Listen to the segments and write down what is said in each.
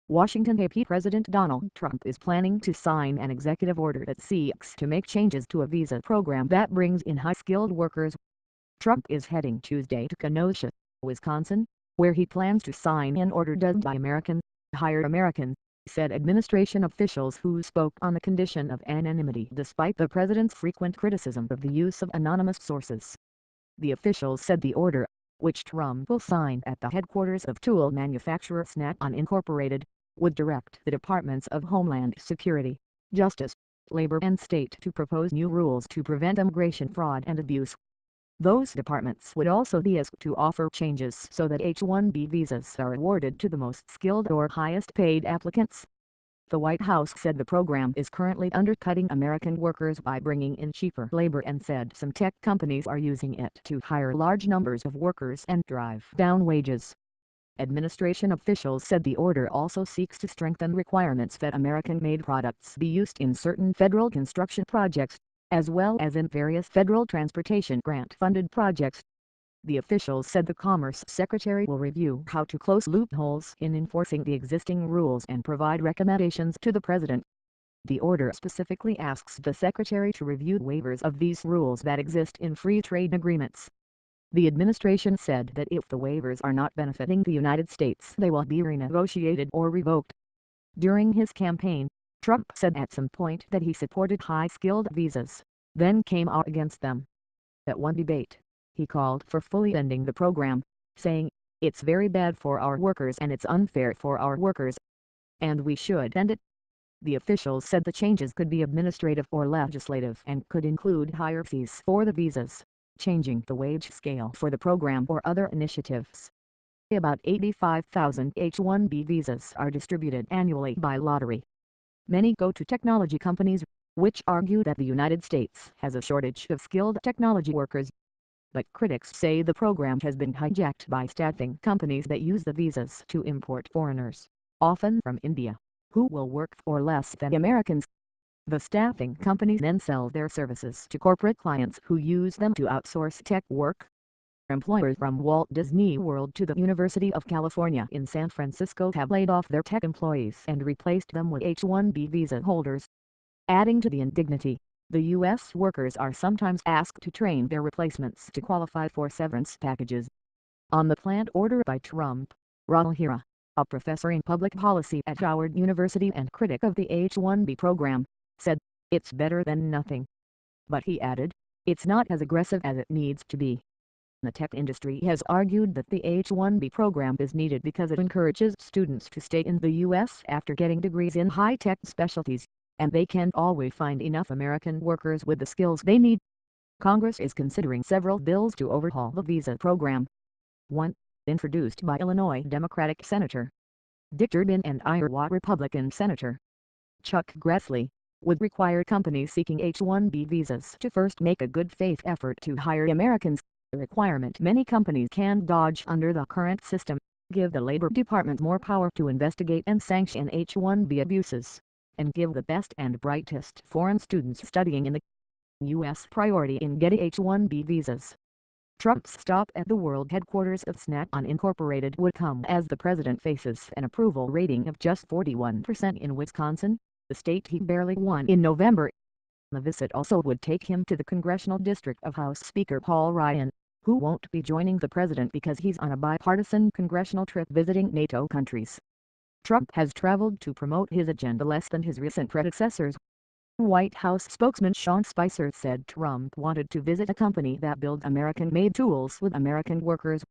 Washington AP President Donald Trump is planning to sign an executive order that seeks to make changes to a visa program that brings in high-skilled workers. Trump is heading Tuesday to Kenosha, Wisconsin, where he plans to sign an order dubbed Buy American, Hire American, said administration officials who spoke on the condition of anonymity despite the president's frequent criticism of the use of anonymous sources. The officials said the order, which Trump will sign at the headquarters of tool manufacturer Snap-on Incorporated, would direct the Departments of Homeland Security, Justice, Labor and State to propose new rules to prevent immigration fraud and abuse. Those departments would also be asked to offer changes so that H-1B visas are awarded to the most skilled or highest paid applicants. The White House said the program is currently undercutting American workers by bringing in cheaper labor and said some tech companies are using it to hire large numbers of workers and drive down wages. Administration officials said the order also seeks to strengthen requirements that American-made products be used in certain federal construction projects, as well as in various federal transportation grant-funded projects. The officials said the Commerce Secretary will review how to close loopholes in enforcing the existing rules and provide recommendations to the President. The order specifically asks the Secretary to review waivers of these rules that exist in free trade agreements. The administration said that if the waivers are not benefiting the United States, they will be renegotiated or revoked. During his campaign, Trump said at some point that he supported high-skilled visas, then came out against them. At one debate, he called for fully ending the program, saying, "It's very bad for our workers and it's unfair for our workers, and we should end it." The officials said the changes could be administrative or legislative and could include higher fees for the visas, changing the wage scale for the program or other initiatives. About 85,000 H-1B visas are distributed annually by lottery. Many go to technology companies, which argue that the United States has a shortage of skilled technology workers. But critics say the program has been hijacked by staffing companies that use the visas to import foreigners, often from India, who will work for less than Americans. The staffing companies then sell their services to corporate clients who use them to outsource tech work. Employers from Walt Disney World to the University of California in San Francisco have laid off their tech employees and replaced them with H-1B visa holders. Adding to the indignity, the U.S. workers are sometimes asked to train their replacements to qualify for severance packages. On the planned order by Trump, Rahul Hira, a professor in public policy at Howard University and critic of the H-1B program, said, "It's better than nothing." But he added, "It's not as aggressive as it needs to be." The tech industry has argued that the H-1B program is needed because it encourages students to stay in the U.S. after getting degrees in high-tech specialties, and they can't always find enough American workers with the skills they need. Congress is considering several bills to overhaul the visa program. One, introduced by Illinois Democratic Senator Dick Durbin and Iowa Republican Senator Chuck Grassley, would require companies seeking H-1B visas to first make a good faith effort to hire Americans. A requirement many companies can dodge under the current system, give the Labor Department more power to investigate and sanction H-1B abuses, and give the best and brightest foreign students studying in the U.S. priority in getting H-1B visas. Trump's stop at the world headquarters of Snap-on Incorporated would come as the president faces an approval rating of just 41% in Wisconsin, the state he barely won in November. The visit also would take him to the congressional district of House Speaker Paul Ryan, who won't be joining the president because he's on a bipartisan congressional trip visiting NATO countries. Trump has traveled to promote his agenda less than his recent predecessors. White House spokesman Sean Spicer said Trump wanted to visit a company that builds American-made tools with American workers.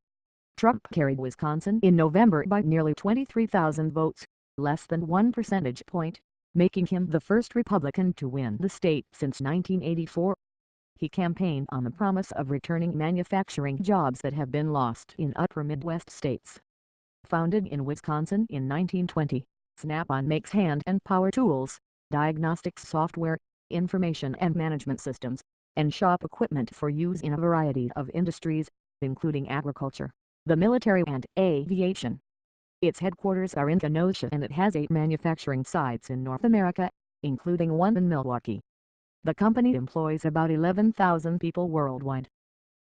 Trump carried Wisconsin in November by nearly 23,000 votes, less than 1 percentage point, making him the first Republican to win the state since 1984. He campaigned on the promise of returning manufacturing jobs that have been lost in upper Midwest states. Founded in Wisconsin in 1920, Snap-on makes hand and power tools, diagnostics software, information and management systems, and shop equipment for use in a variety of industries, including agriculture, the military and aviation. Its headquarters are in Kenosha and it has 8 manufacturing sites in North America, including one in Milwaukee. The company employs about 11,000 people worldwide.